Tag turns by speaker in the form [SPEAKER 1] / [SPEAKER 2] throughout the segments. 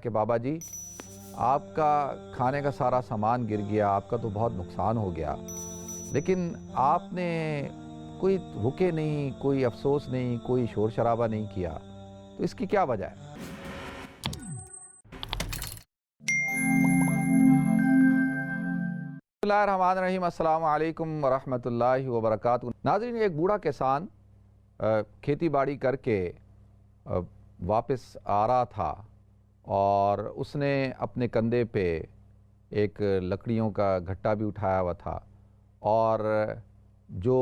[SPEAKER 1] کہ بابا جی آپ کا کھانے کا سارا سامان گر گیا، آپ کا تو بہت نقصان ہو گیا، لیکن آپ نے کوئی رکے نہیں، کوئی افسوس نہیں، کوئی شور شرابہ نہیں کیا، تو اس کی کیا وجہ ہے؟ بسم اللہ الرحمن الرحیم، السلام علیکم ورحمۃ اللہ وبرکاتہ۔ ناظرین، ایک بوڑھا کسان کھیتی باڑی کر کے واپس آ رہا تھا اور اس نے اپنے کندھے پہ ایک لکڑیوں کا گھٹا بھی اٹھایا ہوا تھا اور جو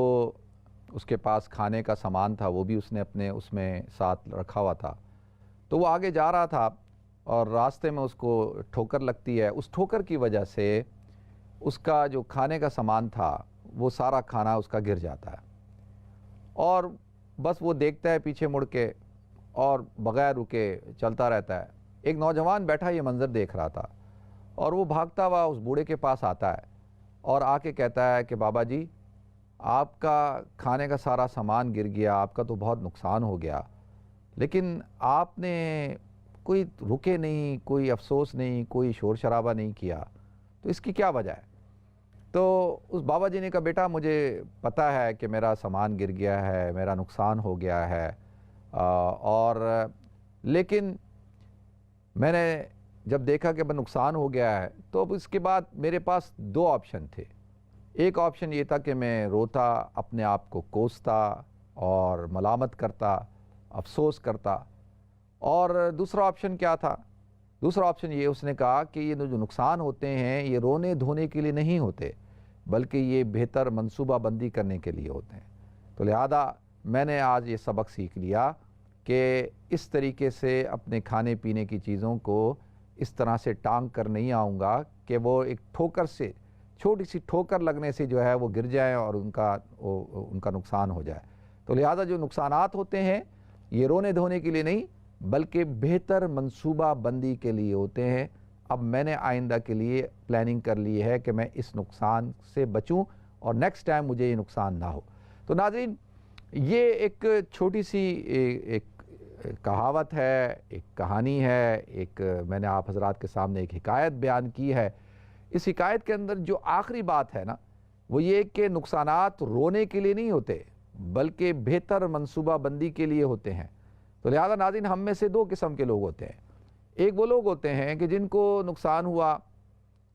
[SPEAKER 1] اس کے پاس کھانے کا سامان تھا وہ بھی اس نے اپنے اس میں ساتھ رکھا ہوا تھا۔ تو وہ آگے جا رہا تھا اور راستے میں اس کو ٹھوکر لگتی ہے۔ اس ٹھوکر کی وجہ سے اس کا جو کھانے کا سامان تھا وہ سارا کھانا اس کا گر جاتا ہے اور بس وہ دیکھتا ہے پیچھے مڑ کے اور بغیر رکے چلتا رہتا ہے۔ ایک نوجوان بیٹھا یہ منظر دیکھ رہا تھا اور وہ بھاگتا ہوا اس بوڑھے کے پاس آتا ہے اور آ کے کہتا ہے کہ بابا جی آپ کا کھانے کا سارا سامان گر گیا، آپ کا تو بہت نقصان ہو گیا، لیکن آپ نے کوئی رکے نہیں، کوئی افسوس نہیں، کوئی شور شرابہ نہیں کیا، تو اس کی کیا وجہ ہے؟ تو اس بابا جی نے کہا بیٹا مجھے پتہ ہے کہ میرا سامان گر گیا ہے، میرا نقصان ہو گیا ہے، اور لیکن میں نے جب دیکھا کہ نقصان ہو گیا ہے تو اب اس کے بعد میرے پاس دو آپشن تھے۔ ایک آپشن یہ تھا کہ میں روتا، اپنے آپ کو کوستا اور ملامت کرتا، افسوس کرتا، اور دوسرا آپشن کیا تھا؟ دوسرا آپشن یہ اس نے کہا کہ یہ جو نقصان ہوتے ہیں یہ رونے دھونے کے لیے نہیں ہوتے بلکہ یہ بہتر منصوبہ بندی کرنے کے لیے ہوتے ہیں۔ تو لہذا میں نے آج یہ سبق سیکھ لیا کہ اس طریقے سے اپنے کھانے پینے کی چیزوں کو اس طرح سے ٹانگ کر نہیں آؤں گا کہ وہ ایک ٹھوکر سے، چھوٹی سی ٹھوکر لگنے سے جو ہے وہ گر جائیں اور ان کا نقصان ہو جائے۔ تو لہذا جو نقصانات ہوتے ہیں یہ رونے دھونے کے لیے نہیں بلکہ بہتر منصوبہ بندی کے لیے ہوتے ہیں۔ اب میں نے آئندہ کے لیے پلاننگ کر لی ہے کہ میں اس نقصان سے بچوں اور نیکسٹ ٹائم مجھے یہ نقصان نہ ہو۔ تو ناظرین، یہ ایک چھوٹی سی ایک کہاوت ہے، ایک کہانی ہے، ایک میں نے آپ حضرات کے سامنے ایک حکایت بیان کی ہے۔ اس حکایت کے اندر جو آخری بات ہے نا وہ یہ کہ نقصانات رونے کے لیے نہیں ہوتے بلکہ بہتر منصوبہ بندی کے لیے ہوتے ہیں۔ تو لہذا ناظرین، ہم میں سے دو قسم کے لوگ ہوتے ہیں۔ ایک وہ لوگ ہوتے ہیں کہ جن کو نقصان ہوا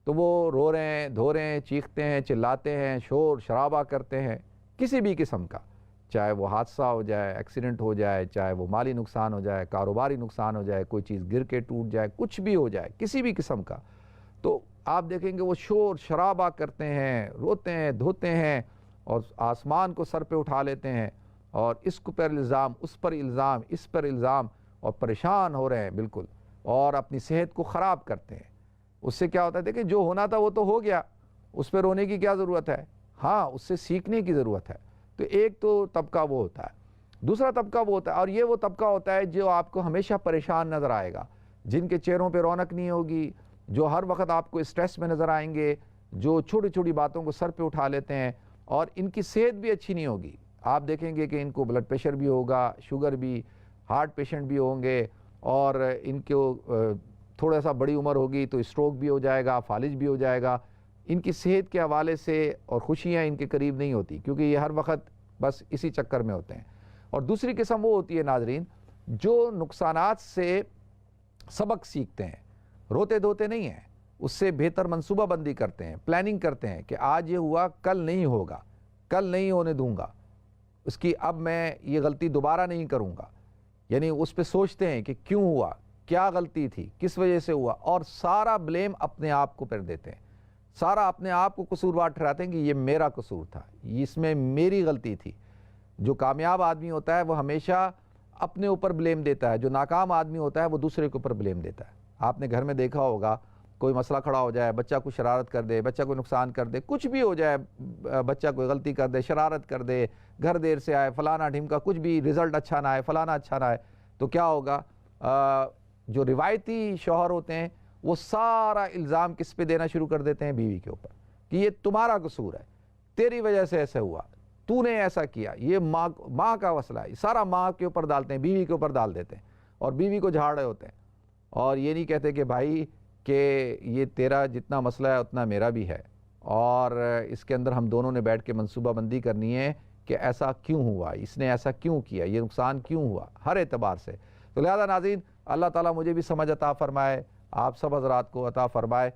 [SPEAKER 1] تو وہ رو رہے ہیں، دھو رہے ہیں، چیختے ہیں، چلاتے ہیں، شور شرابہ کرتے ہیں کسی بھی قسم کا، چاہے وہ حادثہ ہو جائے، ایکسیڈنٹ ہو جائے، چاہے وہ مالی نقصان ہو جائے، کاروباری نقصان ہو جائے، کوئی چیز گر کے ٹوٹ جائے، کچھ بھی ہو جائے کسی بھی قسم کا، تو آپ دیکھیں گے وہ شور شرابہ کرتے ہیں، روتے ہیں، دھوتے ہیں اور آسمان کو سر پہ اٹھا لیتے ہیں اور اس پر الزام، اس پر الزام، اس پر الزام، اور پریشان ہو رہے ہیں بالکل، اور اپنی صحت کو خراب کرتے ہیں۔ اس سے کیا ہوتا ہے؟ دیکھیں جو ہونا تھا وہ تو ہو گیا، اس پہ رونے کی کیا ضرورت ہے؟ ہاں، اس سے سیکھنے کی ضرورت ہے۔ تو ایک تو طبقہ وہ ہوتا ہے، دوسرا طبقہ وہ ہوتا ہے، اور یہ وہ طبقہ ہوتا ہے جو آپ کو ہمیشہ پریشان نظر آئے گا، جن کے چہروں پہ رونق نہیں ہوگی، جو ہر وقت آپ کو اسٹریس میں نظر آئیں گے، جو چھوٹی چھوٹی باتوں کو سر پہ اٹھا لیتے ہیں، اور ان کی صحت بھی اچھی نہیں ہوگی۔ آپ دیکھیں گے کہ ان کو بلڈ پریشر بھی ہوگا، شوگر بھی، ہارٹ پیشنٹ بھی ہوں گے، اور ان کو تھوڑا سا بڑی عمر ہوگی تو اسٹروک بھی ہو جائے گا، فالج بھی ہو جائے گا۔ ان کی صحت کے حوالے سے اور خوشیاں ان کے قریب نہیں ہوتی کیونکہ یہ ہر وقت بس اسی چکر میں ہوتے ہیں۔ اور دوسری قسم وہ ہوتی ہے ناظرین جو نقصانات سے سبق سیکھتے ہیں، روتے دھوتے نہیں ہیں، اس سے بہتر منصوبہ بندی کرتے ہیں، پلاننگ کرتے ہیں کہ آج یہ ہوا، کل نہیں ہوگا، کل نہیں ہونے دوں گا، اس کی اب میں یہ غلطی دوبارہ نہیں کروں گا۔ یعنی اس پہ سوچتے ہیں کہ کیوں ہوا، کیا غلطی تھی، کس وجہ سے ہوا، اور سارا بلیم اپنے آپ کو پھر دیتے ہیں، سارا اپنے آپ کو قصوروار ٹھہراتے ہیں کہ یہ میرا قصور تھا، اس میں میری غلطی تھی۔ جو کامیاب آدمی ہوتا ہے وہ ہمیشہ اپنے اوپر بلیم دیتا ہے، جو ناکام آدمی ہوتا ہے وہ دوسرے کے اوپر بلیم دیتا ہے۔ آپ نے گھر میں دیکھا ہوگا کوئی مسئلہ کھڑا ہو جائے، بچہ کوئی شرارت کر دے، بچہ کوئی نقصان کر دے، کچھ بھی ہو جائے، بچہ کوئی غلطی کر دے، شرارت کر دے، گھر دیر سے آئے، فلانا ڈھمکا، کچھ بھی رزلٹ اچھا نہ آئے، فلانا اچھا نہ آئے، تو کیا ہوگا؟ جو روایتی شوہر ہوتے ہیں وہ سارا الزام کس پہ دینا شروع کر دیتے ہیں؟ بیوی کے اوپر، کہ یہ تمہارا قصور ہے، تیری وجہ سے ایسے ہوا، تو نے ایسا کیا، یہ ماں کا مسئلہ ہے، سارا ماں کے اوپر ڈالتے ہیں، بیوی کے اوپر ڈال دیتے ہیں اور بیوی کو جھاڑ رہے ہوتے ہیں۔ اور یہ نہیں کہتے کہ بھائی کہ یہ تیرا جتنا مسئلہ ہے اتنا میرا بھی ہے، اور اس کے اندر ہم دونوں نے بیٹھ کے منصوبہ بندی کرنی ہے کہ ایسا کیوں ہوا، اس نے ایسا کیوں کیا، یہ نقصان کیوں ہوا، ہر اعتبار سے۔ تو لہذا ناظرین، اللہ تعالیٰ مجھے بھی سمجھ عطا فرمائے، آپ سب حضرات کو عطا فرمائے۔